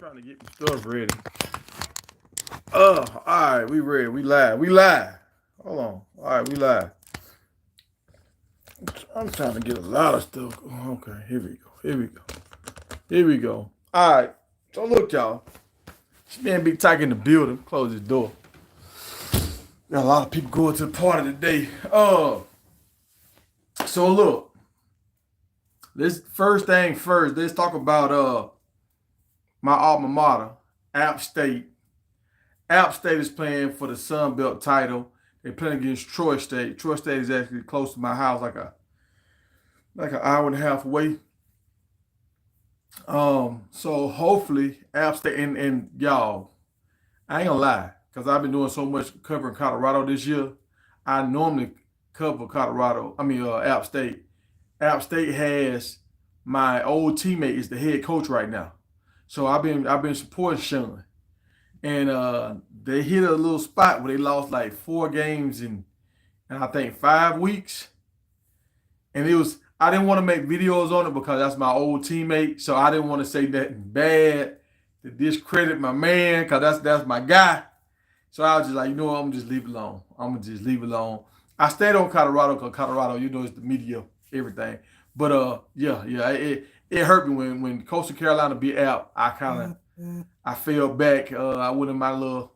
trying to get my stuff ready. All right, we ready. We live. We live. Hold on. All right, we live. I'm trying to get a lot of stuff. Okay, here we go. Here we go. Here we go. All right. So look, y'all. This man Big Tyke in the building. Close his door. Got a lot of people going to the party today. So look. This first thing first. Let's talk about my alma mater, App State. App State is playing for the Sun Belt title. They're playing against Troy State. Troy State is actually close to my house, like an hour and a half away. So hopefully App State and y'all, I ain't gonna lie, because I've been doing so much covering Colorado this year. I normally cover App State. App State has my old teammate is the head coach right now. So I've been supporting Sean. And they hit a little spot where they lost like 4 games in I think 5 weeks. And I didn't want to make videos on it because that's my old teammate. So I didn't want to say nothing bad to discredit my man because that's my guy. So I was just like, you know what, I'm gonna just leave it alone. I'm gonna just leave it alone. I stayed on Colorado because Colorado, it's the media, everything. But it hurt me when Coastal Carolina beat App. I fell back. I went in my little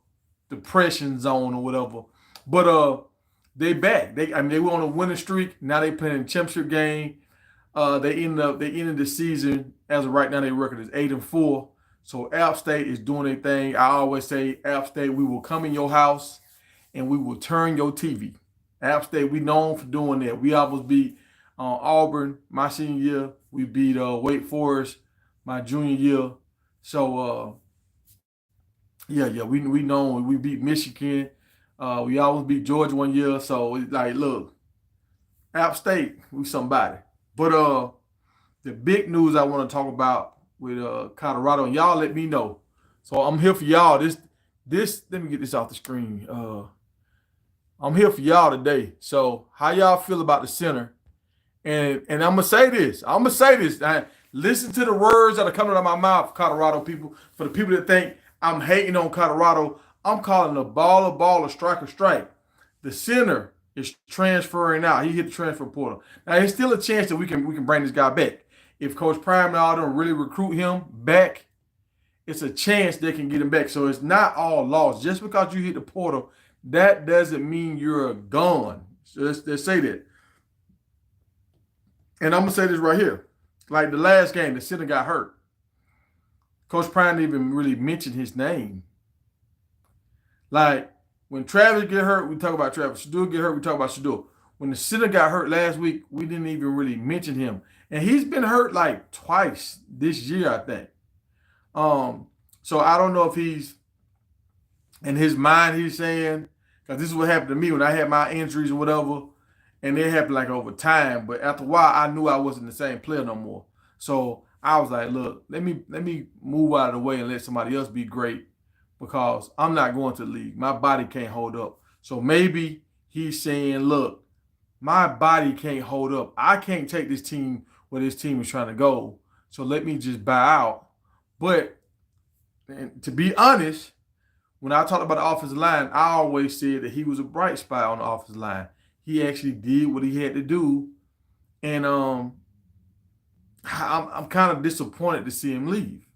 depression zone or whatever. But they back. They were on a winning streak. Now they playing a championship game. They ended the season as of right now. Their record is 8-4. So App State is doing their thing. I always say, App State, we will come in your house and we will turn your TV. App State, we known for doing that. We always beat Auburn my senior year. We beat Wake Forest my junior year. So we know we beat Michigan. We always beat Georgia one year. So it's like, look, App State, we somebody. But the big news I want to talk about with Colorado, and y'all let me know. So I'm here for y'all. This let me get this off the screen. I'm here for y'all today. So how y'all feel about the center? And I'm gonna say this. Listen to the words that are coming out of my mouth, Colorado people. For the people that think I'm hating on Colorado, I'm calling a baller, striker, strike. The center is transferring out. He hit the transfer portal. Now, there's still a chance that we can bring this guy back. If Coach Prime and all them really recruit him back, it's a chance they can get him back. So it's not all lost. Just because you hit the portal, that doesn't mean you're gone. So let's say that. And I'm going to say this right here. Like the last game, the center got hurt. Coach Prime didn't even really mention his name. Like when Travis get hurt, we talk about Travis. Shadul get hurt, we talk about Shadul. When the center got hurt last week, we didn't even really mention him. And he's been hurt like twice this year, I think. So I don't know if he's in his mind, he's saying, because this is what happened to me when I had my injuries or whatever. And it happened like over time. But after a while, I knew I wasn't the same player no more. So I was like, look, let me move out of the way and let somebody else be great because I'm not going to the league. My body can't hold up. So maybe he's saying, look, my body can't hold up. I can't take this team where this team is trying to go. So let me just buy out. But and to be honest, when I talked about the offensive line, I always said that he was a bright spot on the offensive line. He actually did what he had to do. And I'm kind of disappointed to see him leave.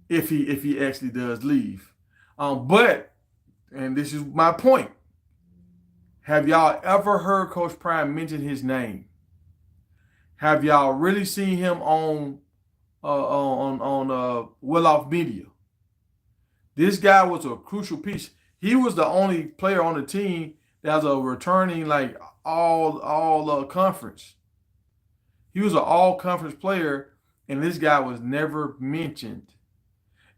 If he actually does leave. But this is my point. Have y'all ever heard Coach Prime mention his name? Have y'all really seen him on Whitlock media? This guy was a crucial piece. He was the only player on the team that's a returning like all conference. He was an all conference player, and this guy was never mentioned.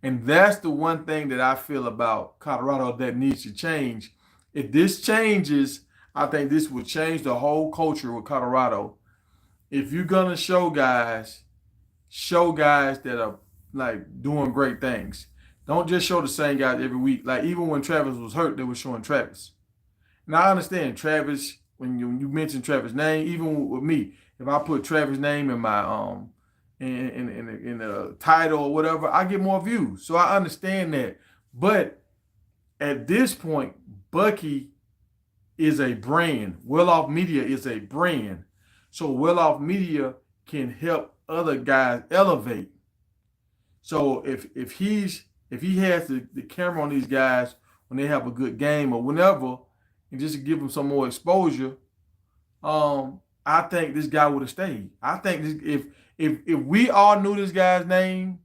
And that's the one thing that I feel about Colorado that needs to change. If this changes, I think this will change the whole culture with Colorado. If you're gonna show guys that are like doing great things. Don't just show the same guys every week. Like even when Travis was hurt, they were showing Travis. And I understand Travis, when you mention Travis' name, even with me, if I put Travis' name in in the title or whatever, I get more views. So I understand that. But at this point, Bucky is a brand. Whitlock Media is a brand. So Whitlock Media can help other guys elevate. So if he has the camera on these guys when they have a good game or whenever, and just to give them some more exposure, I think this guy would have stayed. I think if we all knew this guy's name,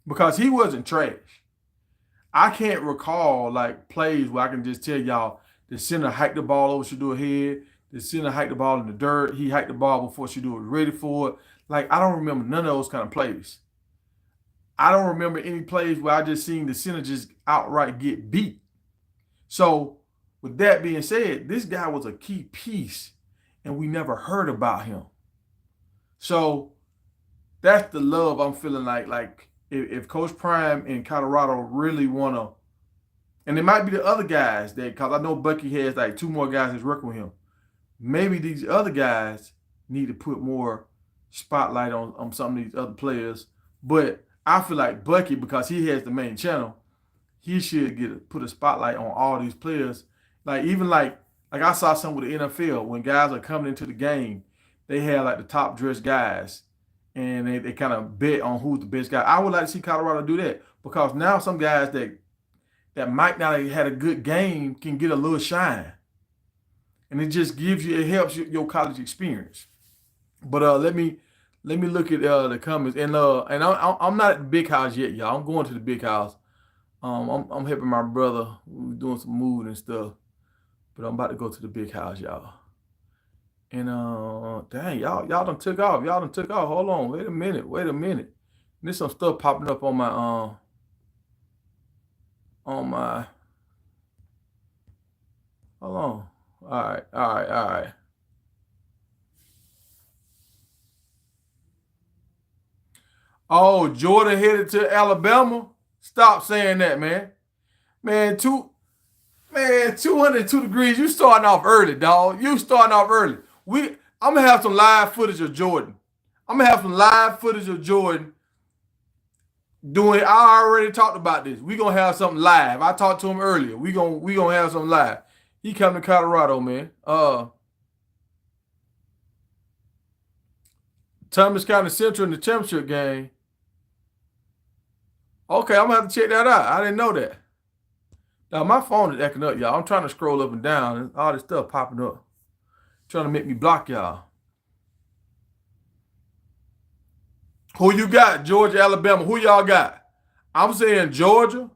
because he wasn't trash. I can't recall like plays where I can just tell y'all the center hiked the ball over Shador head, the center hiked the ball in the dirt, he hiked the ball before Shador was ready for it. Like, I don't remember none of those kind of plays. I don't remember any plays where I just seen the center just outright get beat. So with that being said, this guy was a key piece and we never heard about him. So that's the love I'm feeling like if Coach Prime in Colorado really want to, and it might be the other guys that, because I know Bucky has like 2 more guys that's working with him. Maybe these other guys need to put more spotlight on some of these other players. But I feel like Bucky, because he has the main channel, he should put a spotlight on all these players. Like even like I saw some with the NFL when guys are coming into the game, they had like the top dressed guys, and they kind of bet on who's the best guy. I would like to see Colorado do that, because now some guys that might not have had a good game can get a little shine, and it just it helps your college experience. But let me look at the comments, and I'm not at the big house yet, y'all. I'm going to the big house. I'm helping my brother. We're doing some moving and stuff, but I'm about to go to the big house, y'all. And dang, y'all done took off. Y'all done took off. Hold on, wait a minute. There's some stuff popping up on my hold on. All right. Oh, Jordan headed to Alabama. Stop saying that, man. Man, 202 degrees. You starting off early, dog. You starting off early. I'm gonna have some live footage of Jordan. Doing. I already talked about this. We gonna have something live. I talked to him earlier. We gonna have something live. He coming to Colorado, man. Thomas County Central in the championship game. Okay, I'm gonna have to check that out. I didn't know that. Now my phone is acting up, y'all. I'm trying to scroll up and down, and all this stuff popping up, trying to make me block y'all. Who you got? Georgia, Alabama. Who y'all got? I'm saying Georgia.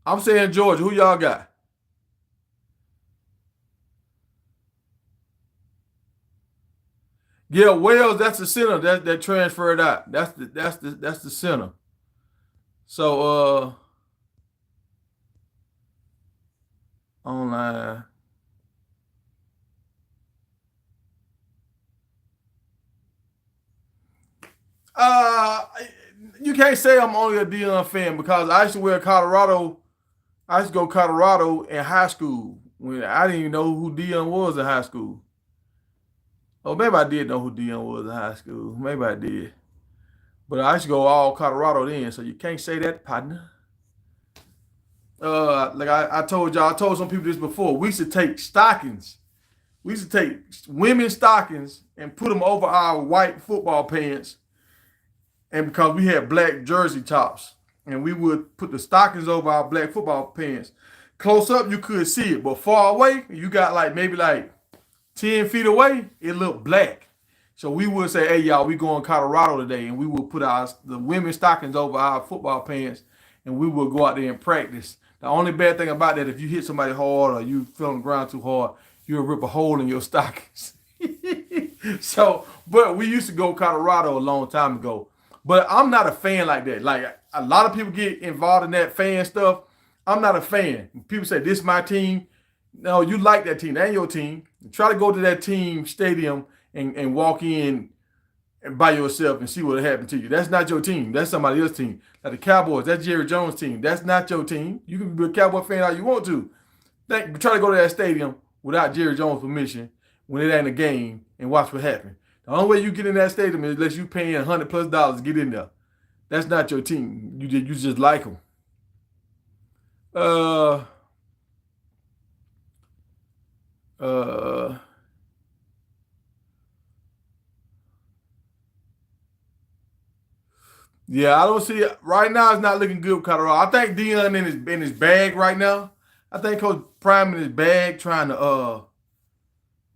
Who y'all got? Yeah, Wells. That's the center that transferred out. That's the center. So online. You can't say I'm only a Deion fan, because I used to wear Colorado. I used to go Colorado in high school when I didn't even know who Deion was in high school. Oh, maybe I did know who Deion was in high school. Maybe I did. But I used to go all Colorado then, so you can't say that, partner. Like I told y'all, I told some people this before. We used to take stockings. We used to take women's stockings and put them over our white football pants. And because we had black jersey tops, and we would put the stockings over our black football pants. Close up, you could see it, but far away, you got maybe 10 feet away, it looked black. So we would say, hey, y'all, we going to Colorado today, and we would put the women's stockings over our football pants, and we would go out there and practice. The only bad thing about that, if you hit somebody hard or you fell on the ground too hard, you'll rip a hole in your stockings. So, but we used to go Colorado a long time ago. But I'm not a fan like that. Like, a lot of people get involved in that fan stuff. I'm not a fan. People say, this is my team. No, you like that team. That ain't your team. Try to go to that team stadium and walk in by yourself and see what happened to you. That's not your team. That's somebody else's team. Like the Cowboys, that's Jerry Jones' team. That's not your team. You can be a Cowboy fan all you want to. Try to go to that stadium without Jerry Jones' permission when it ain't a game and watch what happened. The only way you get in that stadium is unless you paying $100+ to get in there. That's not your team. You just like them. Uh, uh, yeah, I don't see it right now. It's not looking good with Colorado. I think Dion in his bag right now. I think Coach Prime in his bag trying to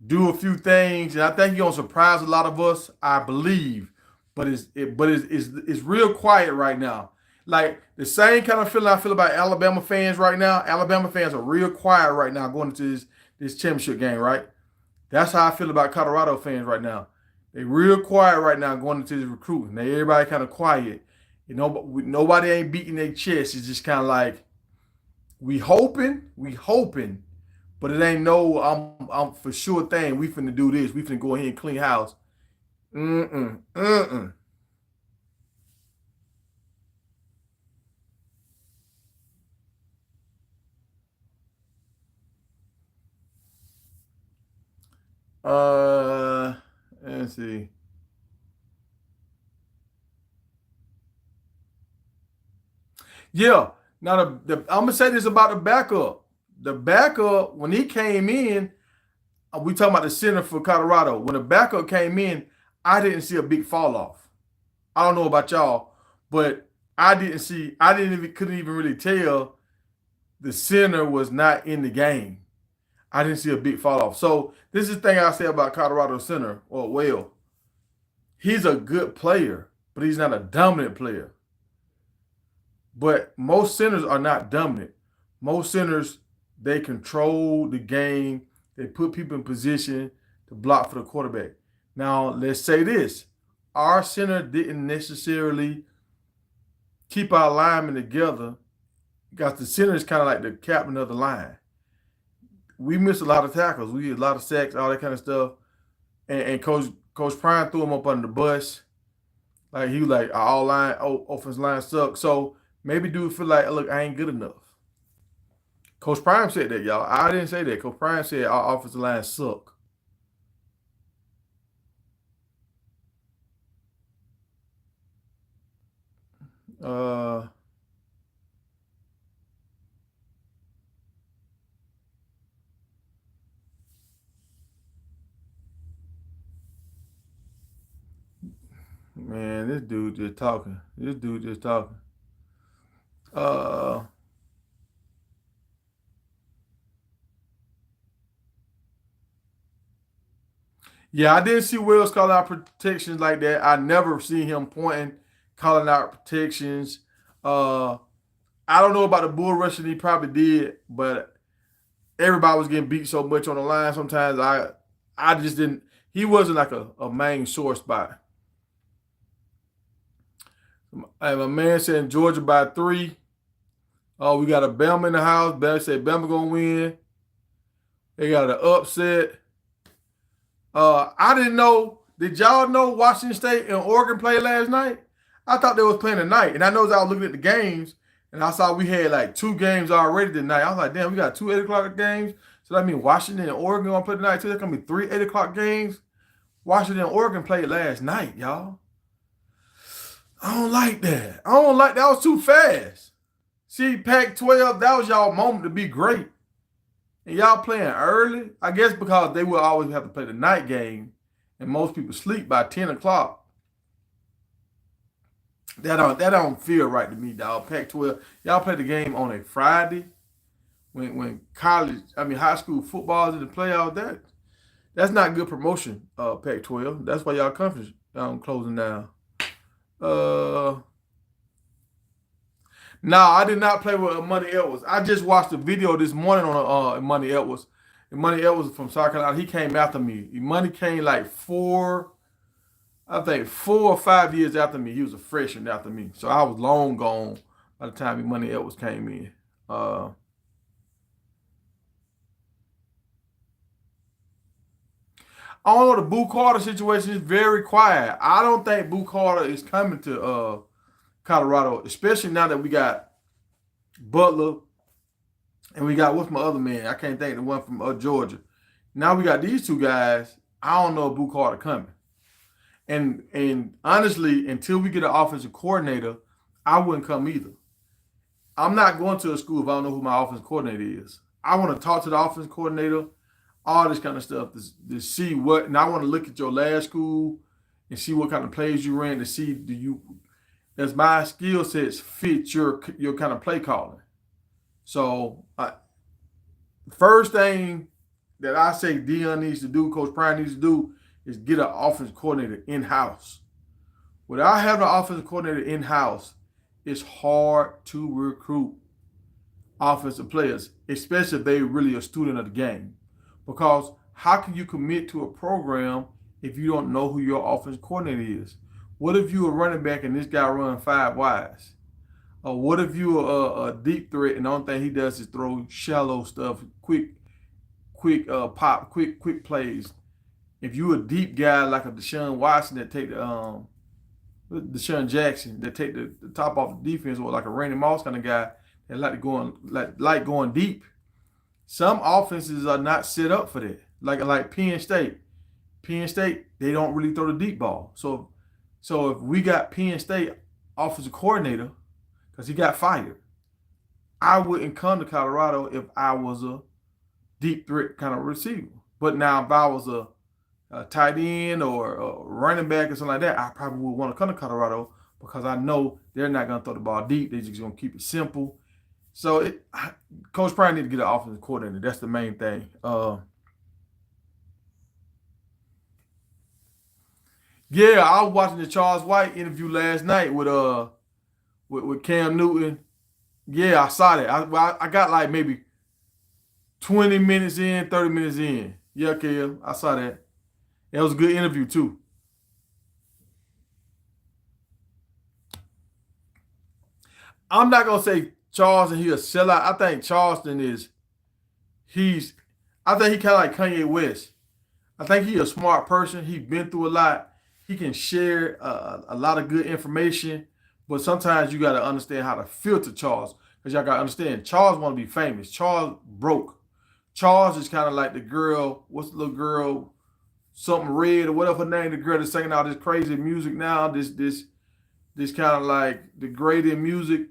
do a few things, and I think he's gonna surprise a lot of us. I believe, but it's real quiet right now. Like the same kind of feeling I feel about Alabama fans right now. Alabama fans are real quiet right now going into this championship game, right? That's how I feel about Colorado fans right now. They real quiet right now going into this recruiting. Everybody kind of quiet. You know, nobody ain't beating their chest. It's just kind of like we hoping, but it ain't no. I'm for sure thing. We finna do this. We finna go ahead and clean house. Mm. Uh, let's see. Yeah. Now I'm gonna say this about the backup. The backup when he came in, we talking about the center for Colorado. When the backup came in, I didn't see a big fall off. I don't know about y'all, but I didn't even couldn't even really tell the center was not in the game. I didn't see a big fall off. So this is the thing I say about Colorado center. Well, he's a good player, but he's not a dominant player. But most centers are not dominant. Most centers, they control the game. They put people in position to block for the quarterback. Now, let's say this. Our center didn't necessarily keep our linemen together because the center is kind of like the captain of the line. We missed a lot of tackles. We had a lot of sacks, all that kind of stuff. And Coach Prime threw him up under the bus. Like he was like, all line, offense line sucks. So maybe dude feel like, look, I ain't good enough. Coach Prime said that, y'all. I didn't say that. Coach Prime said our offensive line suck. Uh, man, this dude just talking. This dude just talking. Uh, yeah, I didn't see Wells call out protections like that. I never seen him pointing, calling out protections. Uh, I don't know about the bull rushing. He probably did, but everybody was getting beat so much on the line. Sometimes I just didn't. He wasn't like a main sore spot. My man said Georgia by 3. Oh, we got a Bama in the house. Bama said Bama gonna win. They got an upset. I didn't know. Did y'all know Washington State and Oregon played last night? I thought they was playing tonight, and I know as I was looking at the games, and I saw we had like 2 games already tonight. I was like, damn, we got 2 8 o'clock games. So that means Washington and Oregon gonna play tonight too. There's gonna be 3 8 o'clock games. Washington and Oregon played last night, y'all. I don't like that. I don't like that. Was too fast. See, Pac-12, that was y'all moment to be great. And y'all playing early, I guess because they will always have to play the night game, and most people sleep by 10 o'clock. That don't feel right to me, dog. Pac-12, y'all play the game on a Friday when high school football is in the playoffs. That's not good promotion. Pac-12. That's why y'all conference closing down. No, I did not play with Money Edwards. I just watched a video this morning on Money Edwards. And Money Edwards from South Carolina. He came after me. Money came like 4 or 5 years after me. He was a freshman after me. So I was long gone by the time Money Edwards came in. I don't know, the Boo Carter situation is very quiet. I don't think Boo Carter is coming to Colorado, especially now that we got Butler and we got, what's my other man? I can't think of the one from Georgia. Now we got these 2 guys. I don't know if Boo Carter coming. And honestly, until we get an offensive coordinator, I wouldn't come either. I'm not going to a school if I don't know who my offensive coordinator is. I want to talk to the offensive coordinator, all this kind of stuff to see what, and I want to look at your last school and see what kind of plays you ran to see does my skill sets fit your kind of play calling. So first thing that I say Dion needs to do, Coach Prime needs to do, is get an offensive coordinator in-house. Without having an offensive coordinator in-house, it's hard to recruit offensive players, especially if they're really a student of the game. Because how can you commit to a program if you don't know who your offensive coordinator is? What if you a running back and this guy run 5 wides? Or what if you a deep threat and the only thing he does is throw shallow stuff, quick pop, quick plays? If you a deep guy like a Deshaun Watson that take Deshaun Jackson that take the top off the defense, or like a Randy Moss kind of guy that like going deep, some offenses are not set up for that. Like Penn State. Penn State, they don't really throw the deep ball. So if we got Penn State offensive coordinator, because he got fired, I wouldn't come to Colorado if I was a deep threat kind of receiver. But now if I was a tight end or a running back or something like that, I probably would want to come to Colorado because I know they're not going to throw the ball deep. They're just going to keep it simple. So Coach Prime need to get an offensive coordinator. That's the main thing. Yeah, I was watching the Charles White interview last night with Cam Newton. Yeah, I saw that. I got like maybe 20 minutes in, 30 minutes in. Yeah, Cam, I saw that. It was a good interview too. I'm not gonna say Charleston he a sellout. I think Charleston he's I think he kind of like Kanye West. I think he a smart person. He been through a lot. He can share a lot of good information, but sometimes you got to understand how to filter Charles, because y'all got to understand Charles want to be famous. Charles broke. Charles is kind of like the girl. What's the little girl? Something red or whatever her name. The girl that's singing all this crazy music now. This kind of like degrading music.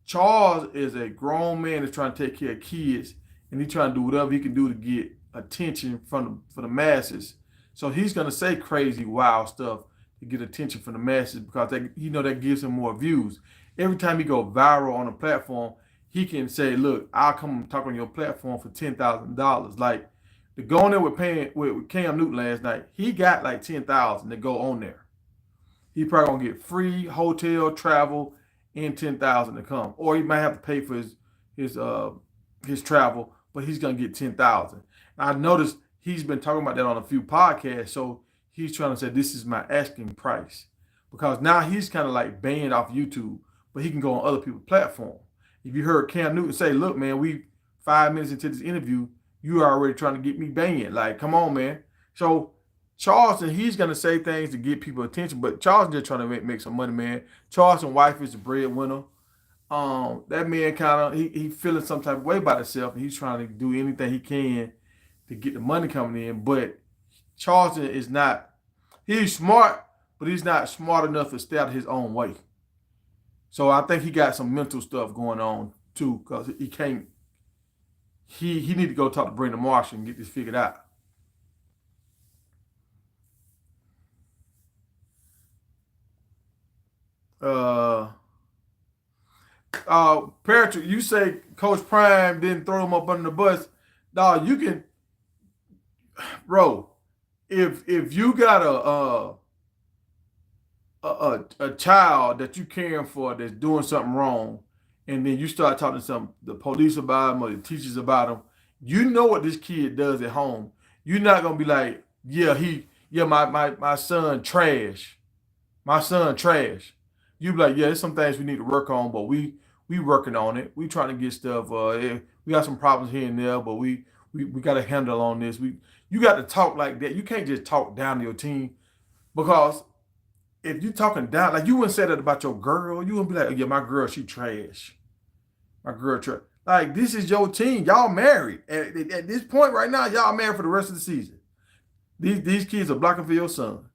Charles is a grown man that's trying to take care of kids, and he's trying to do whatever he can do to get attention for the masses. So he's gonna say crazy, wild stuff to get attention from the masses because that gives him more views. Every time he go viral on a platform, he can say, "Look, I'll come talk on your platform for $10,000." Like the going there with Cam Newton last night, he got like 10,000 to go on there. He probably gonna get free hotel, travel, and 10,000 to come, or he might have to pay for his travel, but he's gonna get 10,000. I noticed he's been talking about that on a few podcasts, so he's trying to say this is my asking price because now he's kind of like banned off YouTube, but he can go on other people's platform. If you heard Cam Newton say, "Look, man, we 5 minutes into this interview, you are already trying to get me banned. Like, come on, man." So Charleston, he's gonna say things to get people attention, but Charleston just trying to make some money, man. Charleston's wife is the breadwinner. That man kind of he feeling some type of way about himself, and he's trying to do anything he can to get the money coming in. But Charleston is not. He's smart, but he's not smart enough to stay out of his own way. So I think he got some mental stuff going on too, because he can't. He need to go talk to Brandon Marshall and get this figured out. Patrick, you say Coach Prime didn't throw him up under the bus. Dog, you can, bro. If you got a child that you caring for that's doing something wrong, and then you start talking to the police about him or the teachers about him, you know what this kid does at home. You're not gonna be like, my son trash. My son trash. You be like, yeah, there's some things we need to work on, but we working on it. We trying to get stuff. We got some problems here and there, but we got a handle on this. You got to talk like that. You can't just talk down to your team, because if you talking down, like you wouldn't say that about your girl. You wouldn't be like, yeah, my girl, she trash. My girl trash. Like, this is your team. Y'all married. At this point right now, y'all married for the rest of the season. These kids are blocking for your son.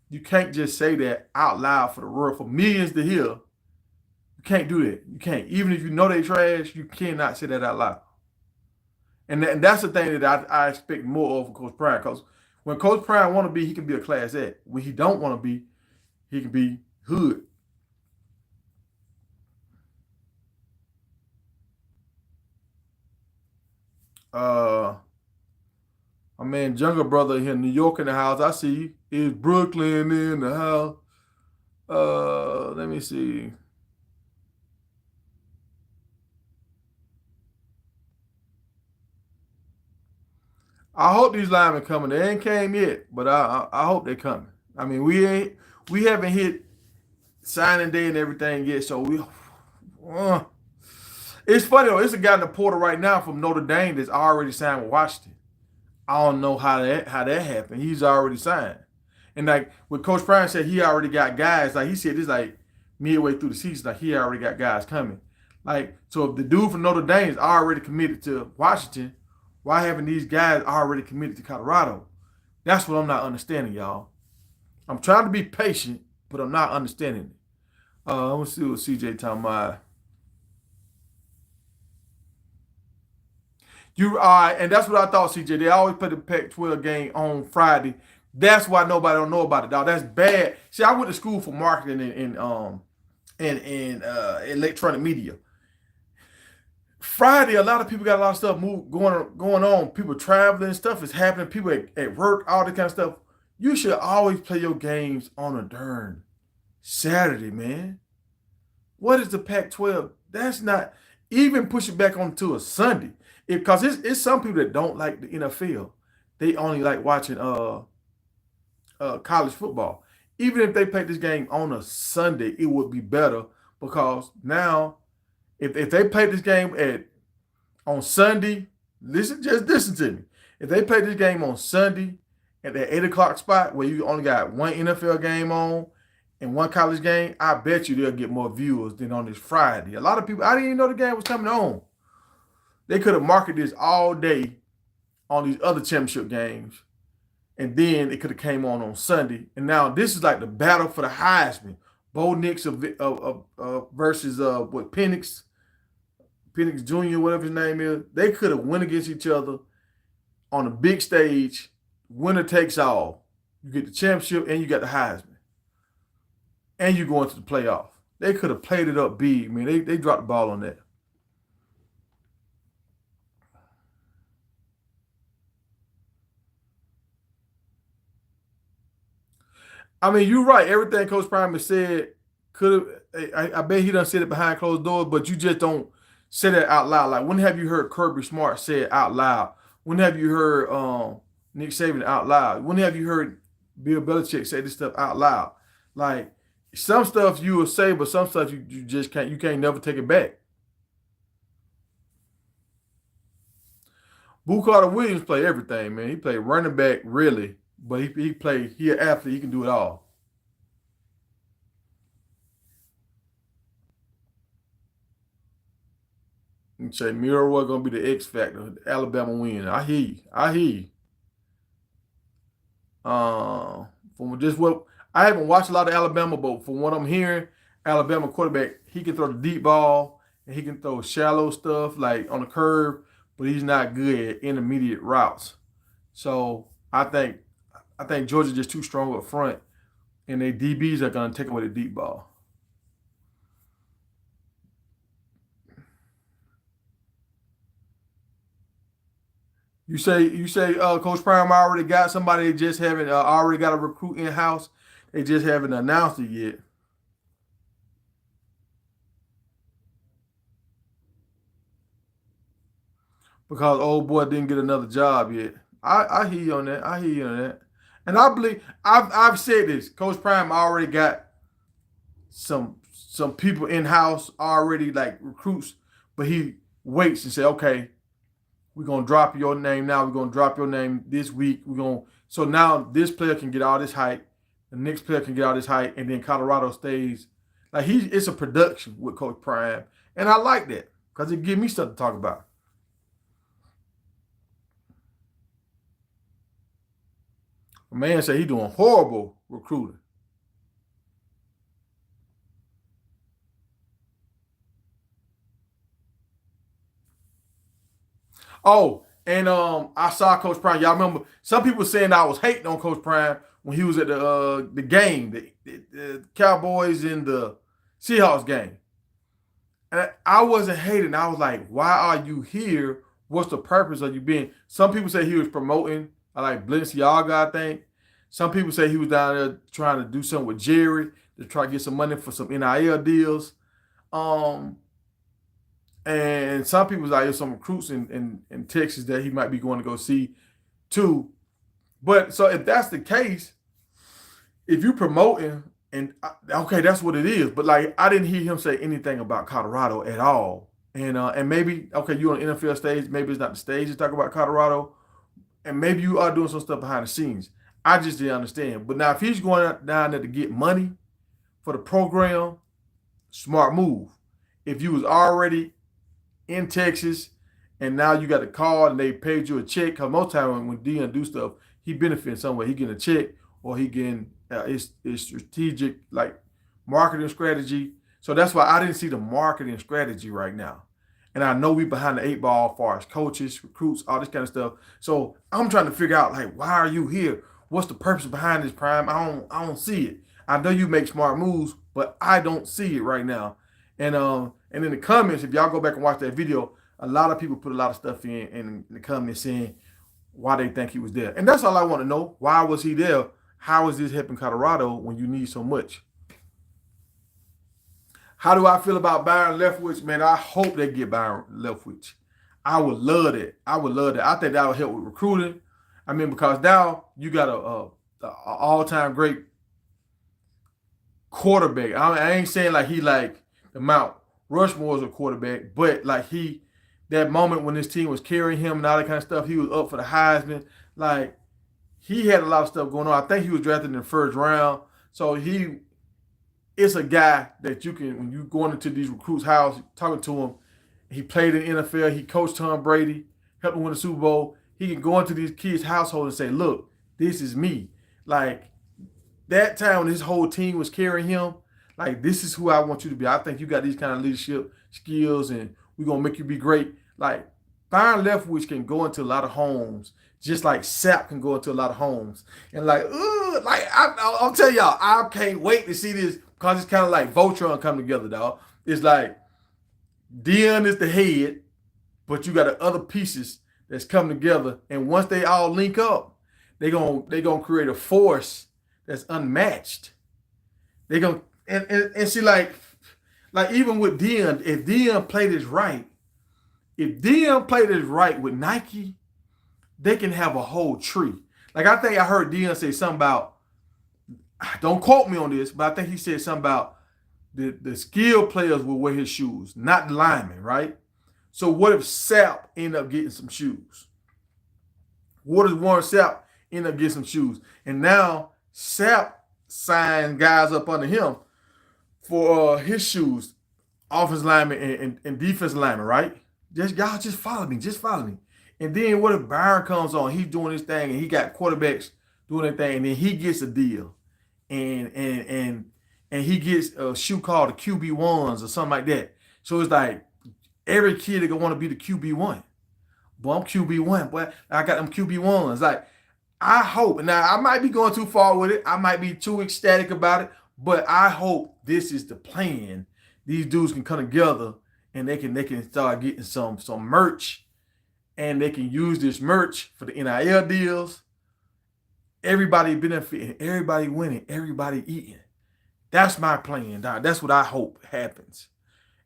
You can't just say that out loud for the world, for millions to hear. You can't do that. You can't. Even if you know they trash, you cannot say that out loud. And that's the thing that I expect more of from Coach Prime. Because when Coach Prime want to be, he can be a class act. When he don't want to be, he can be hood. Uh, my man, younger brother here in New York in the house. I see is Brooklyn in the house. Let me see. I hope these linemen coming. They ain't came yet, but I hope they coming. I mean, we haven't hit signing day and everything yet, so uh, it's funny though. It's a guy in the portal right now from Notre Dame that's already signed with Washington. I don't know how that happened. He's already signed, and like what Coach Prime said, he already got guys. Like he said, this like midway through the season, like he already got guys coming. Like so, if the dude from Notre Dame is already committed to Washington, why haven't these guys already committed to Colorado? That's what I'm not understanding, y'all. I'm trying to be patient, but I'm not understanding it. Let's see what CJ talking about. You and that's what I thought, CJ. They always play the Pac-12 game on Friday. That's why nobody don't know about it, dog. That's bad. See, I went to school for marketing and electronic media. Friday, a lot of people got a lot of stuff going on. People traveling, stuff is happening. People at work, all that kind of stuff. You should always play your games on a darn Saturday, man. What is the Pac-12? That's not even push it back onto a Sunday. Because it's some people that don't like the NFL. They only like watching college football. Even if they play this game on a Sunday, it would be better because now if they play this game on Sunday, just listen to me. If they play this game on Sunday at that 8 o'clock spot where you only got one NFL game on and one college game, I bet you they'll get more viewers than on this Friday. A lot of people, I didn't even know the game was coming on. They could have marketed this all day on these other championship games, and then it could have came on Sunday. And now this is like the battle for the Heisman. Bo Nix versus what Penix Jr., whatever his name is. They could have went against each other on a big stage. Winner takes all. You get the championship and you got the Heisman. And you go into the playoff. They could have played it up big, man. They dropped the ball on that. I mean, you're right. Everything Coach Prime has said could have. I bet he done said it behind closed doors, but you just don't say that out loud. Like, when have you heard Kirby Smart say it out loud? When have you heard Nick Saban out loud? When have you heard Bill Belichick say this stuff out loud? Like, some stuff you will say, but some stuff you just can't. You can't never take it back. Boo Carter Williams played everything, man. He played running back, really. But he an athlete. He can do it all. You say Miro was gonna be the X factor, the Alabama win. I hear you. I hear you. From just what I haven't watched a lot of Alabama, but from what I'm hearing, Alabama quarterback, he can throw the deep ball and he can throw shallow stuff like on the curve, but he's not good at intermediate routes. So I think Georgia's just too strong up front, and their DBs are going to take away the deep ball. You say Coach Prime already got somebody that just haven't already got a recruit in house. They just haven't announced it yet because old boy didn't get another job yet. I hear you on that. I hear you on that. And I believe I've said this. Coach Prime already got some people in house already like recruits, but he waits and say, okay, we're gonna drop your name now. We're gonna drop your name this week. So now this player can get all this hype, the next player can get all this hype, and then Colorado stays like it's a production with Coach Prime, and I like that because it gives me stuff to talk about. A man said he doing horrible recruiting. Oh, and I saw Coach Prime. Y'all remember some people saying I was hating on Coach Prime when he was at the game, the Cowboys and the Seahawks game. And I wasn't hating. I was like, why are you here? What's the purpose of you being? Some people say he was promoting, I like Balenciaga, I think. Some people say he was down there trying to do something with Jerry to try to get some money for some NIL deals. Um, and some people like there's some recruits in Texas that he might be going to go see too. But so if that's the case, if you promoting and okay, that's what it is. But like I didn't hear him say anything about Colorado at all. And maybe okay, you're on the NFL stage. Maybe it's not the stage to talk about Colorado, and maybe you are doing some stuff behind the scenes. I just didn't understand. But now if he's going down there to get money for the program, smart move. If you was already in Texas, and now you got a call and they paid you a check. Because most time when Dion do stuff, he benefits some way. He getting a check or he getting his strategic like marketing strategy. So that's why I didn't see the marketing strategy right now. And I know we behind the eight ball as far as coaches, recruits, all this kind of stuff. So I'm trying to figure out like why are you here? What's the purpose behind this, Prime? I don't see it. I know you make smart moves, but I don't see it right now. And in the comments, if y'all go back and watch that video, a lot of people put a lot of stuff in the comments saying why they think he was there. And that's all I want to know. Why was he there? How is this helping Colorado when you need so much? How do I feel about Byron Leftwich? Man, I hope they get Byron Leftwich. I would love that. I would love that. I think that would help with recruiting. I mean, because now you got a all-time great quarterback. I ain't saying like he like the Mount Rushmore's a quarterback, but like that moment when his team was carrying him and all that kind of stuff, he was up for the Heisman. Like he had a lot of stuff going on. I think he was drafted in the first round. So it's a guy that you can, when you going into these recruits' house, talking to him, he played in the NFL, he coached Tom Brady, helped him win the Super Bowl. He can go into these kids' household and say, look, this is me. Like that time when his whole team was carrying him, like this is who I want you to be. I think you got these kind of leadership skills and we're going to make you be great. Like Byron Leftwich can go into a lot of homes, just like Sapp can go into a lot of homes. And like, I'll tell y'all, I can't wait to see this because it's kind of like Voltron come together, dog. It's like Dion is the head, but you got the other pieces that's come together. And once they all link up, they're gonna create a force that's unmatched. They're gonna and see like even with Dion, if Dion played this right, with Nike, they can have a whole tree. Like I think I heard Dion say something about, don't quote me on this, but I think he said something about the skilled players will wear his shoes, not the linemen, right? So what if Sapp end up getting some shoes? What if Warren Sapp end up getting some shoes? And now Sapp signed guys up under him for his shoes, offensive lineman and defense lineman, right? Y'all just follow me. Just follow me. And then what if Byron comes on? He's doing his thing, and he got quarterbacks doing their thing, and then he gets a deal, and he gets a shoe called the QB1s or something like that. So it's like every kid that gonna want to be the QB1. Boy, I'm QB1. Boy, I got them QB1s. Like I hope. Now I might be going too far with it. I might be too ecstatic about it. But I hope this is the plan. These dudes can come together and they can start getting some merch, and they can use this merch for the NIL deals. Everybody benefiting, everybody winning, everybody eating. That's my plan, dog. That's what I hope happens.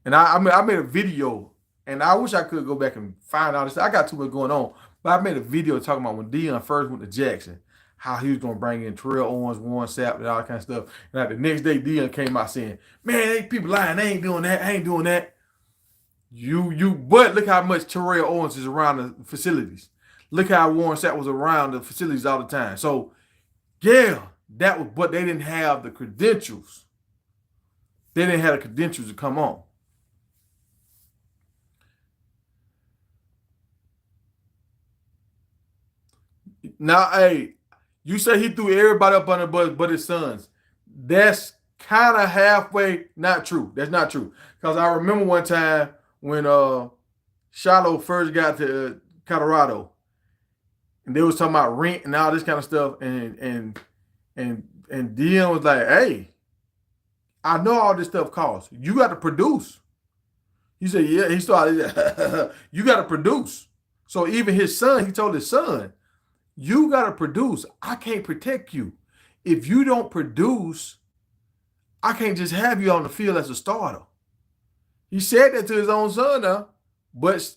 And I made a video, and I wish I could go back and find all this. I got too much going on, but I made a video talking about when Dion first went to Jackson, how he was going to bring in Terrell Owens, Warren Sapp, and all that kind of stuff. And like the next day, Dion came out saying, man, they people lying. They ain't doing that. I ain't doing that. But look how much Terrell Owens is around the facilities. Look how Warren Sapp was around the facilities all the time. So, yeah, but they didn't have the credentials. They didn't have the credentials to come on. Now, hey, You say he threw everybody up on the bus but his sons. That's kind of halfway not true. That's not true. Because I remember one time when Shilo first got to Colorado, and they was talking about rent and all this kind of stuff, and Dion was like, "Hey, I know all this stuff costs. You got to produce." He said, "Yeah." He started, "You got to produce." So even his son, he told his son, "You got to produce. I can't protect you. If you don't produce, I can't just have you on the field as a starter." He said that to his own son now, but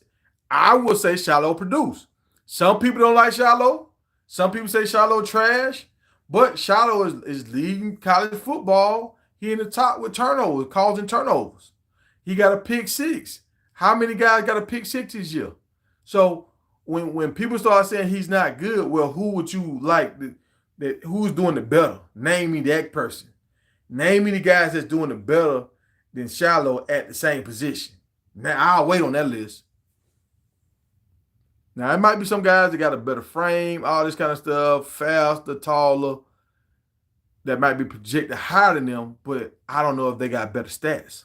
I would say Shilo produced. Some people don't like Shilo. Some people say Shilo trash, but Shilo is leading college football. He in the top with turnovers, causing turnovers. He got a pick six. How many guys got a pick six this year? So when people start saying he's not good, well, who would you like that who's doing it better? Name me that person. Name me the guys that's doing it better than Shilo at the same position. Now I'll wait on that list. Now it might be some guys that got a better frame, all this kind of stuff, faster, taller, that might be projected higher than them, but I don't know if they got better stats.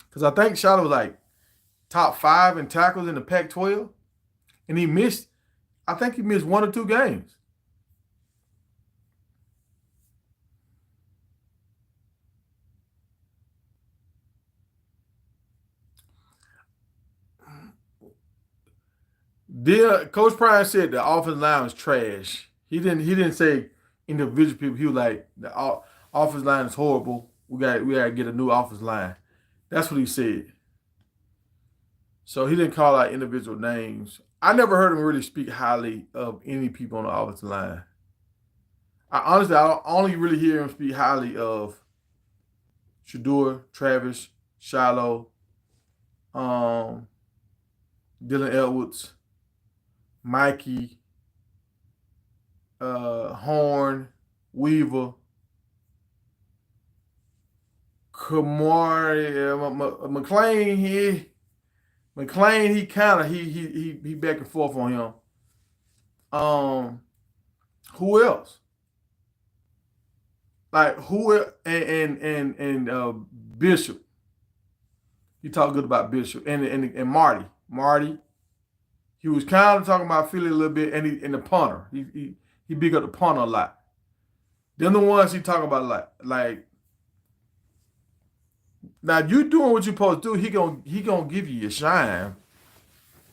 Because I think Shilo was like top 5 in tackles in the Pac-12, and I think he missed 1 or 2 games. Coach Prime said the offensive line was trash. He didn't say individual people. He was like the offensive line is horrible. We got to get a new offensive line. That's what he said. So he didn't call out individual names. I never heard him really speak highly of any people on the offensive line. I only really hear him speak highly of Shedeur, Travis, Shilo, Dylan Edwards, Mikey, Horn, Weaver, Kamari, McLean. He kind of he back and forth on him. Who else? Like who and Bishop. He talked good about Bishop and Marty. Marty. He was kind of talking about Philly a little bit, and the punter. He big up the punter a lot. Them the ones he talk about a lot. Like now, you doing what you supposed to do. He gonna give you your shine.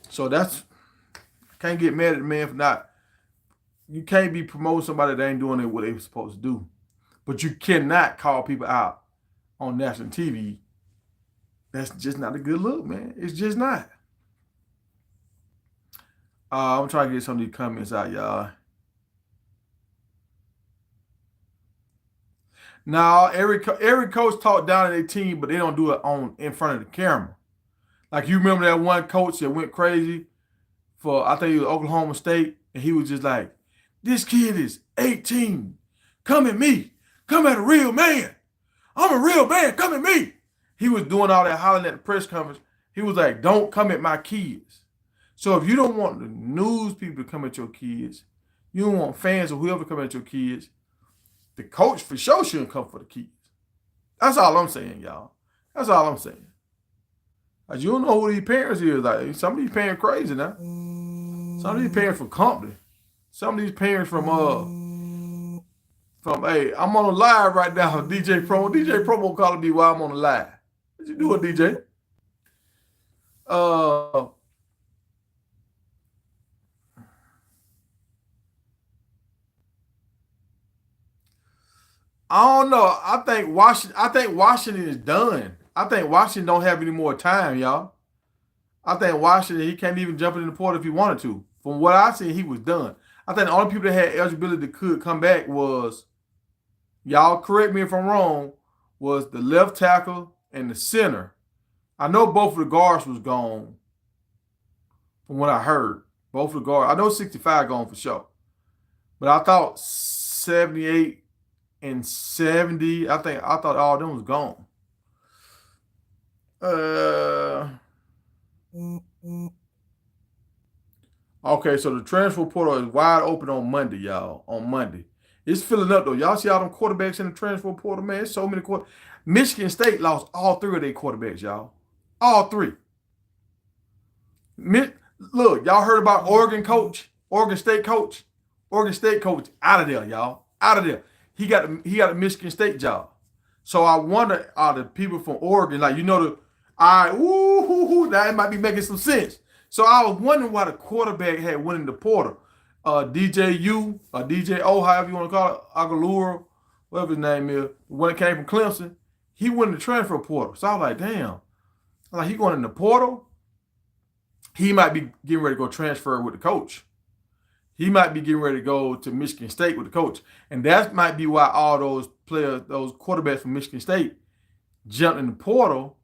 So that's can't get mad at the man for not. You can't be promoting somebody that ain't doing it what they were supposed to do. But you cannot call people out on national TV. That's just not a good look, man. It's just not. I'm trying to get some of these comments out, y'all. Now, every coach talk down to their team, but they don't do it in front of the camera. Like you remember that one coach that went crazy for I think it was Oklahoma State, and he was just like, "This kid is 18. Come at me. Come at a real man. I'm a real man. Come at me." He was doing all that hollering at the press conference. He was like, "Don't come at my kids." So if you don't want the news people to come at your kids, you don't want fans or whoever come at your kids, the coach for sure shouldn't come for the kids. That's all I'm saying, y'all. That's all I'm saying. Like, you don't know who these parents is. Like some of these parents crazy now. Some of these parents from Compton. Some of these parents from hey, I'm on a live right now. DJ Promo. DJ Promo calling me while I'm on the live. What you doing, DJ? I don't know. I think Washington is done. I think Washington don't have any more time, y'all. I think Washington, he can't even jump in the portal if he wanted to. From what I see, he was done. I think the only people that had eligibility that could come back was, y'all correct me if I'm wrong, was the left tackle and the center. I know both of the guards was gone from what I heard. Both of the guards. I know 65 gone for sure. But I thought 78 and 70, I thought all of them was gone. Okay, so the transfer portal is wide open on Monday, y'all. On Monday. It's filling up though. Y'all see all them quarterbacks in the transfer portal, man. So many quarterbacks. Michigan State lost all three of their quarterbacks, y'all. All three. Look, y'all heard about Oregon coach, Oregon State coach, Oregon State coach out of there, y'all, out of there. He got a Michigan State job. So I wonder, are the people from Oregon like that might be making some sense. So I was wondering why the quarterback had went in the portal. DJU or DJO, however you want to call it, Aguilera, whatever his name is, when it came from Clemson, he went in the transfer portal. So I was like, damn, like he going in the portal. He might be getting ready to go transfer with the coach. He might be getting ready to go to Michigan State with the coach. And that might be why all those players, those quarterbacks from Michigan State jumped in the portal,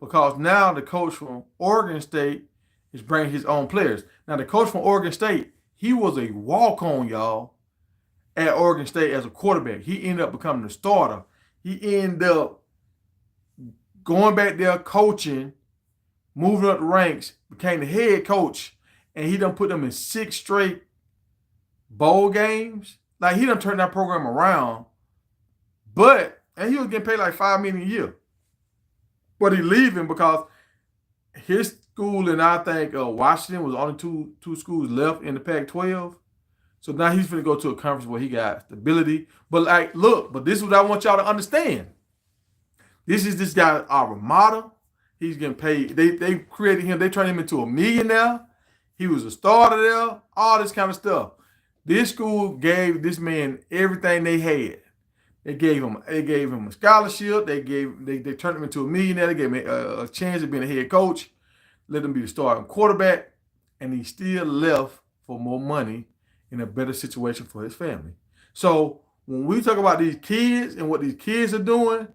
because now the coach from Oregon State is bringing his own players. Now, the coach from Oregon State, he was a walk-on, y'all, at Oregon State as a quarterback. He ended up becoming the starter. He ended up going back there coaching, moving up the ranks, became the head coach, and he done put them in 6 straight bowl games. Like, he done turned that program around. And he was getting paid like $5 million a year. But he leaving because his school and I think Washington was only two schools left in the Pac-12. So now he's going to go to a conference where he got stability. But like, look, but this is what I want y'all to understand. This is this guy, alma mater. He's getting paid. They created him. They turned him into a millionaire. He was a starter there. All this kind of stuff. This school gave this man everything they had. They gave him a scholarship. They turned him into a millionaire. They gave him a chance of being a head coach. Let him be the starting quarterback, and he still left for more money in a better situation for his family. So when we talk about these kids and what these kids are doing,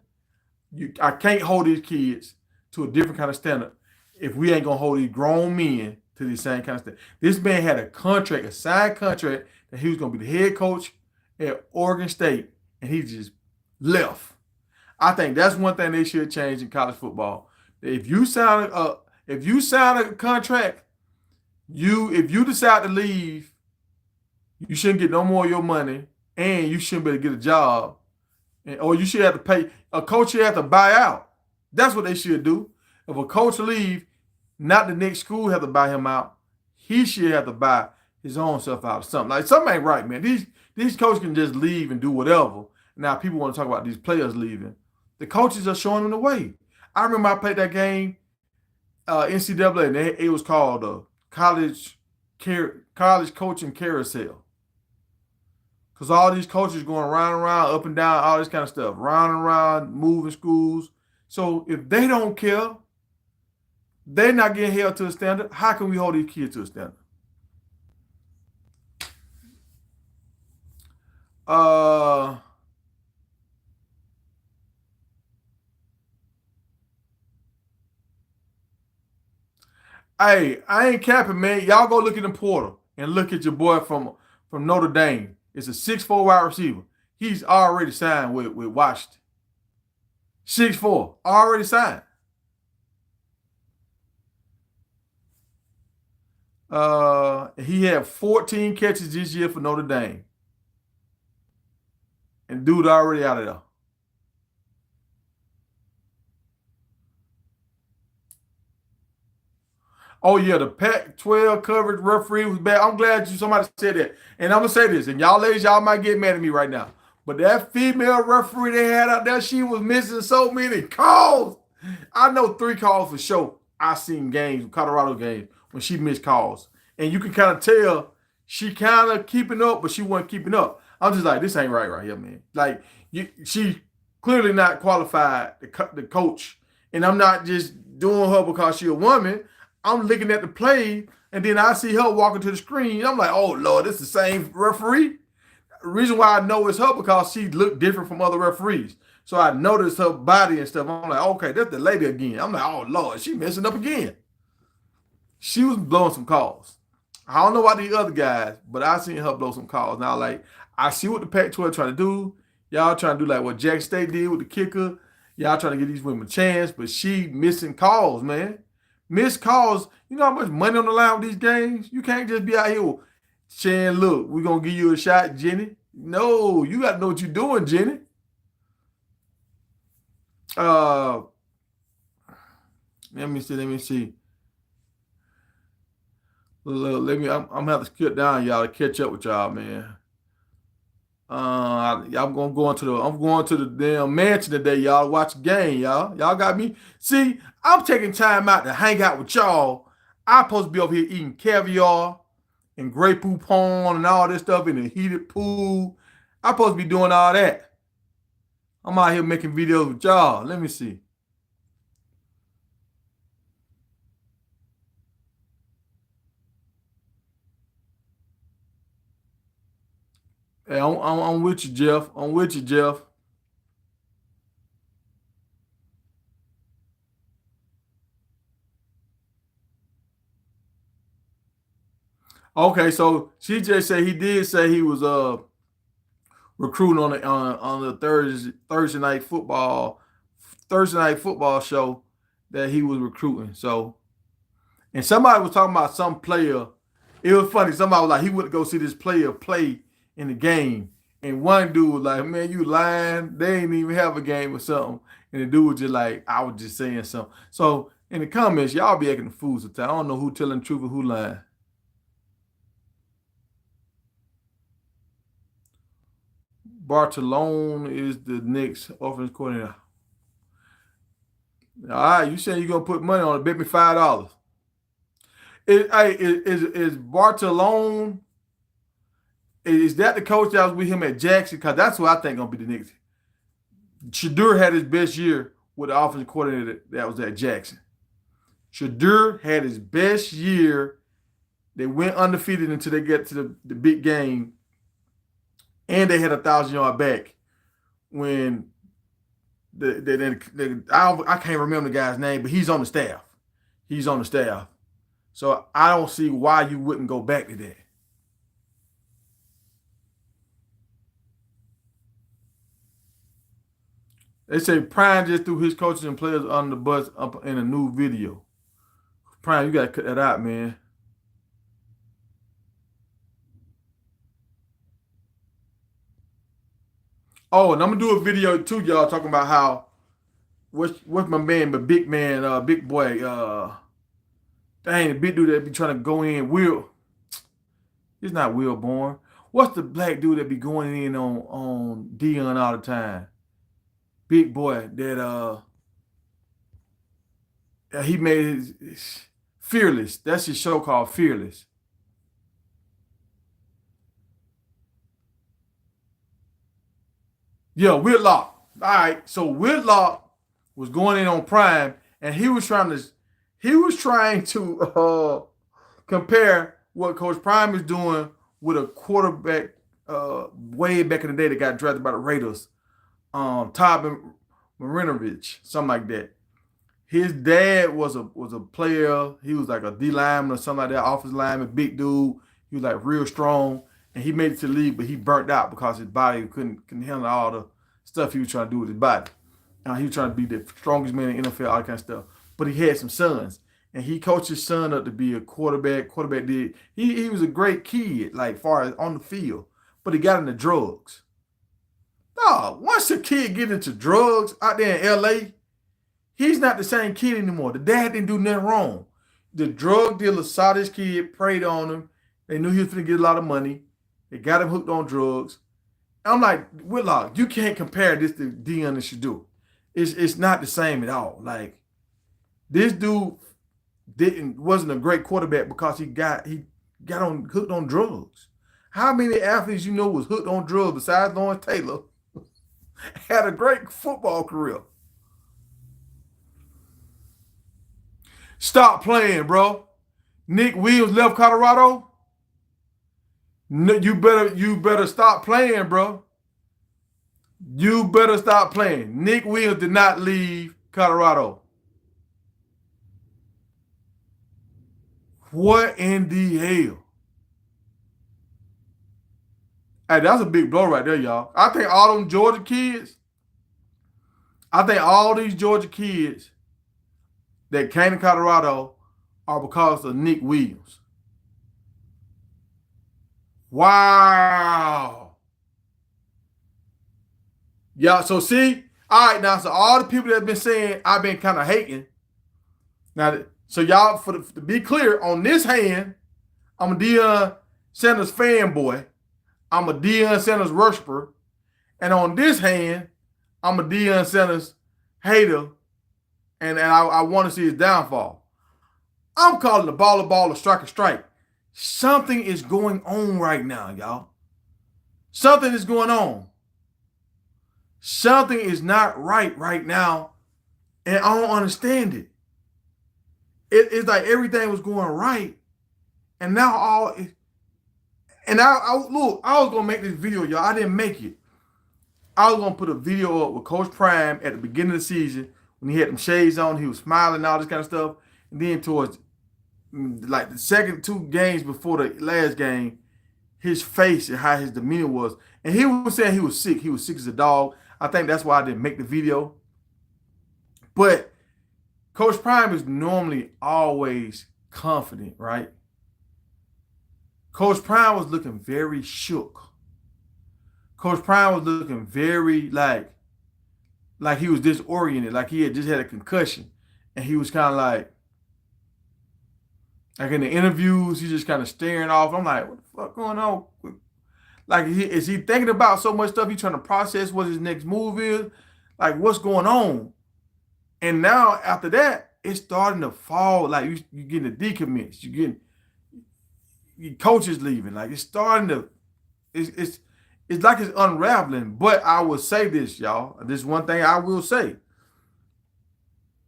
I can't hold these kids to a different kind of standard if we ain't gonna hold these grown men to the same kind of standard. This man had a signed contract that he was gonna be the head coach at Oregon State, and he just left. I think that's one thing they should change in college football. If you sign a contract, if you decide to leave, you shouldn't get no more of your money, and you shouldn't be able to get a job, or you should have to pay. A coach should have to buy out. That's what they should do. If a coach leave, not the next school have to buy him out. He should have to buy his own stuff out or something. Like, something ain't right, man. These coaches can just leave and do whatever. Now people want to talk about these players leaving. The coaches are showing them the way. I remember I played that game, NCAA, and it was called college coaching carousel. Because all these coaches going round and round, up and down, all this kind of stuff. Round and round, moving schools. So if they don't care, they're not getting held to a standard. How can we hold these kids to a standard? Hey, I ain't capping, man. Y'all go look at the portal and look at your boy from Notre Dame. It's a 6'4" wide receiver. He's already signed with Washington. 6'4", already signed. He had 14 catches this year for Notre Dame. And dude already out of there. Oh, yeah, the Pac-12 coverage referee was bad. I'm glad somebody said that. And I'm going to say this, and y'all ladies, y'all might get mad at me right now. But that female referee they had out there, she was missing so many calls. I know 3 calls for sure. I seen games, Colorado games, when she missed calls. And you can kind of tell she kind of keeping up, but she wasn't keeping up. I'm just like, this ain't right here, man. Like, she clearly not qualified to coach. And I'm not just doing her because she a woman. I'm looking at the play, and then I see her walking to the screen. I'm like, oh, Lord, this is the same referee? The reason why I know it's her because she looked different from other referees. So I noticed her body and stuff. I'm like, okay, that's the lady again. I'm like, oh, Lord, she messing up again. She was blowing some calls. I don't know about the other guys, but I seen her blow some calls. Now, like, I see what the Pac-12 trying to do. Y'all trying to do like what Jack State did with the kicker. Y'all trying to give these women a chance, but she missing calls, man. Missed calls. You know how much money on the line with these games? You can't just be out here saying, look, we're going to give you a shot, Jenny. No, you got to know what you're doing, Jenny. Uh, let me see. Let me see. Let me. I'm gonna have to skip down, y'all, to catch up with y'all, man. I'm gonna go into the. I'm going to the damn mansion today, y'all. Watch the game, y'all. Y'all got me. See, I'm taking time out to hang out with y'all. I'm supposed to be over here eating caviar and Grey Poupon and all this stuff in the heated pool. I'm supposed to be doing all that. I'm out here making videos with y'all. Let me see. Hey, I'm with you, Jeff. I'm with you, Jeff. Okay, so CJ said he did say he was recruiting on the Thursday night football show that he was recruiting. So, and somebody was talking about some player. It was funny. Somebody was like, he went to go see this player play in the game, and one dude was like, "Man, you lying? They ain't even have a game or something." And the dude was just like, "I was just saying something." So in the comments, y'all be acting fools at time. I don't know who telling the truth or who lying. Bartolone is the Knicks offense coordinator. All right, you saying you're gonna put money on it? Bet me $5. Hey, is Bartolone? Is that the coach that was with him at Jackson? Because that's what I think gonna be the Knicks. Shadur had his best year with the offensive coordinator that was at Jackson. Shadur had his best year. They went undefeated until they get to the big game, and they had 1,000 yard back when I can't remember the guy's name, but he's on the staff. He's on the staff. So I don't see why you wouldn't go back to that. They say Prime just threw his coaches and players under the bus up in a new video. Prime, you gotta cut that out, man. Oh, and I'm gonna do a video too, y'all, talking about how what's my man, but big man, big boy, dang, the big dude that be trying to go in. He's not Will Born. What's the black dude that be going in on Dion all the time? Big boy that he made his Fearless. That's his show called Fearless. Yeah, Whitlock. All right, so Whitlock was going in on Prime, and he was trying to compare what Coach Prime is doing with a quarterback way back in the day that got drafted by the Raiders, Todd Marinovich, something like that. His dad was a player. He was like a D lineman or something like that, offensive lineman, big dude. He was like real strong, and he made it to the league, but he burnt out because his body couldn't handle all the stuff he was trying to do with his body. He was trying to be the strongest man in the NFL, all that kind of stuff. But he had some sons, and he coached his son up to be a quarterback. Quarterback did he was a great kid, like far as on the field, but he got into drugs. No, once a kid get into drugs out there in LA, he's not the same kid anymore. The dad didn't do nothing wrong. The drug dealer saw this kid, preyed on him. They knew he was going to get a lot of money. They got him hooked on drugs. I'm like, Whitlock, you can't compare this to Dion and Shadur. It's not the same at all. Like, this dude wasn't a great quarterback because he got hooked on drugs. How many athletes you know was hooked on drugs besides Lawrence Taylor had a great football career? Stop playing, bro. Nick Williams left Colorado. No, you better stop playing, bro. You better stop playing. Nick Williams did not leave Colorado. What in the hell? Hey, that's a big blow right there, y'all. I think all these Georgia kids that came to Colorado are because of Nick Williams. Wow. Yeah, so see, all right now, so all the people that have been saying I've been kind of hating. Now, so y'all, to be clear, on this hand, I'm a Deion Sanders fanboy. I'm a Deion Sanders worshiper. And on this hand, I'm a Deion Sanders hater. And I want to see his downfall. I'm calling the ball a ball, a strike a strike. Something is going on right now, y'all. Something is going on. Something is not right now, and I don't understand it. It's like everything was going right, and now look, I was gonna make this video, y'all. I didn't make it. I was gonna put a video up with Coach Prime at the beginning of the season when he had them shades on, he was smiling and all this kind of stuff, and then towards like the second 2 games before the last game, his face and how his demeanor was, and he was saying he was sick. He was sick as a dog. I think that's why I didn't make the video. But Coach Prime is normally always confident, right? Coach Prime was looking very shook. Coach Prime was looking very like he was disoriented, like he had just had a concussion. And he was kind of like in the interviews, he's just kind of staring off. I'm like, what the fuck going on? Like, is he thinking about so much stuff? He's trying to process what his next move is? Like, what's going on? And now, after that, it's starting to fall. Like, you're getting the decommits. You're getting your coaches leaving. Like, it's starting to, it's like it's unraveling. But I will say this, y'all. This one thing I will say.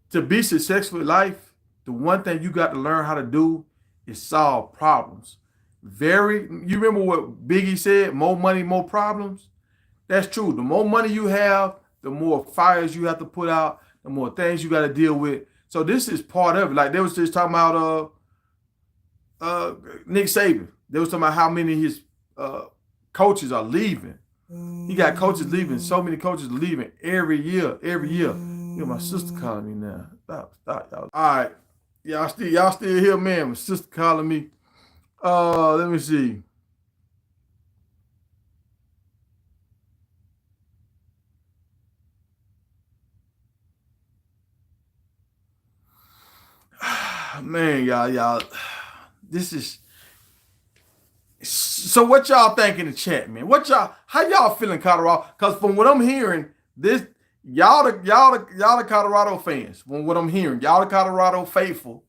To be successful in life, the one thing you got to learn how to do is solve problems. You remember what Biggie said, more money, more problems? That's true. The more money you have, the more fires you have to put out, the more things you got to deal with. So this is part of it. Like they was just talking about Nick Saban. They was talking about how many of his coaches are leaving. He got coaches leaving, so many coaches leaving every year. You know, my sister calling me now. Stop, y'all. All right. Y'all still here, man. My sister calling me. Let me see. Man, y'all. This is. So what y'all think in the chat, man? How y'all feeling, Colorado? Because from what I'm hearing, y'all the Colorado fans. From what I'm hearing, y'all the Colorado faithful.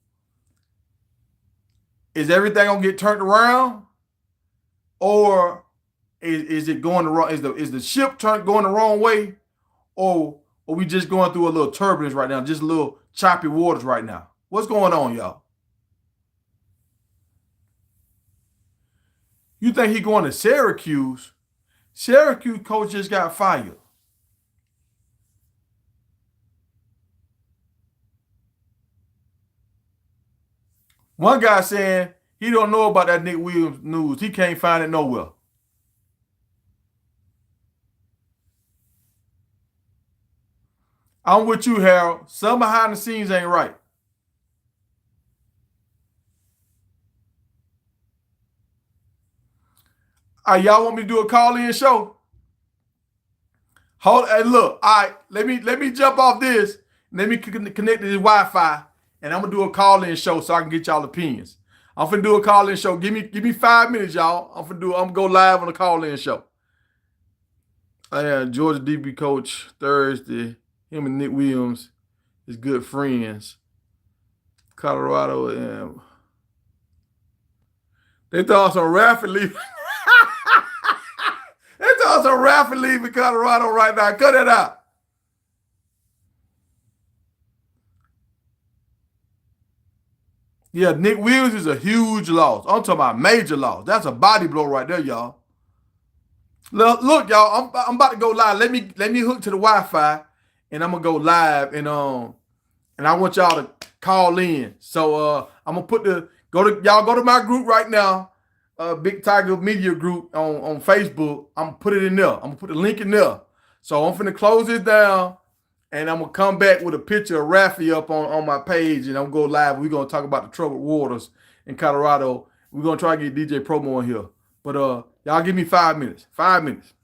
Is everything gonna get turned around, or is it going the wrong? Is the ship going the wrong way, or are we just going through a little turbulence right now, just a little choppy waters right now? What's going on, y'all? You think he going to Syracuse? Syracuse coach just got fired. One guy saying he don't know about that Nick Williams news. He can't find it nowhere. I'm with you, Harold. Some behind the scenes ain't right. Y'all want me to do a call-in show? Hey, look. All right, let me jump off this. Let me connect to this Wi-Fi. And I'm gonna do a call-in show so I can get y'all opinions. I'm finna do a call-in show. Give me 5 minutes, y'all. I'm gonna go live on a call-in show. Georgia DB coach Thursday. Him and Nick Williams is good friends. Colorado and they thought some rapidly. They thought some rapidly leaving Colorado right now. Cut it out. Yeah, Nick Williams is a huge loss. I'm talking about major loss. That's a body blow right there, y'all. Look, y'all, I'm about to go live. Let me hook to the Wi-Fi, and I'm gonna go live, and I want y'all to call in. So I'm gonna go to my group right now, Big Tiger Media Group on Facebook. I'm gonna put it in there. I'm gonna put the link in there. So I'm finna close it down. And I'm going to come back with a picture of Rafi up on my page, and I'm going to go live. We're going to talk about the troubled waters in Colorado. We're going to try to get DJ Promo in here. But y'all give me 5 minutes. 5 minutes.